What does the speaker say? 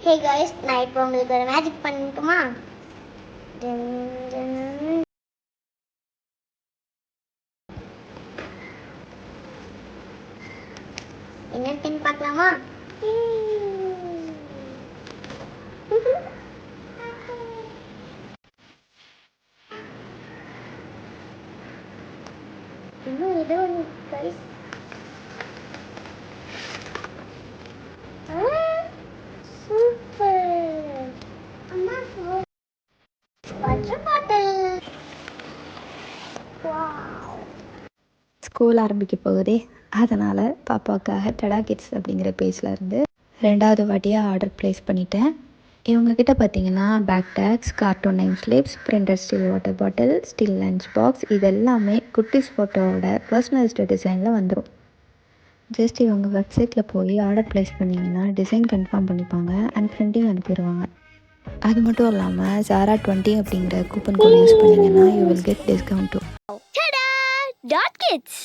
Hey guys, நான் இப்போ உங்களுக்கு ஒரு மேஜிக் பண்ணட்டுமா? என்னன்னு பார்க்கலாமா? இன்னும் ஏதோ ஒன்று காய்ஸ். சூப்பர். அம்மா வாட்டர் பாட்டில். வாவ். ஸ்கூல் ஆரம்பிக்க போகுதே, அதனால் பாப்பாவுக்காக டடா கிட்ஸ் அப்படிங்கிற பேஜில் இருந்து 2வது வாட்டியாக ஆர்டர் ப்ளேஸ் பண்ணிட்டேன். இவங்கக்கிட்ட பார்த்தீங்கன்னா bag tags, cartoon name slips, printed steel water bottle, steel lunch box இது எல்லாமே குட்டிஸ் ஃபோட்டோவோட பர்சனலைஸ்டு டிசைனில் வந்துடும். ஜஸ்ட் இவங்க வெப்சைட்டில் போய் ஆர்டர் ப்ளேஸ் பண்ணிங்கன்னா டிசைன் கன்ஃபார்ம் பண்ணிப்பாங்க அண்ட் பிரிண்டிங் அனுப்பிடுவாங்க. அது மட்டும் இல்லாமல் Zara 20 அப்படிங்கிற கூப்பன் கோட் யூஸ் பண்ணிங்கன்னா you will get discount too. Tada! Dot Kids.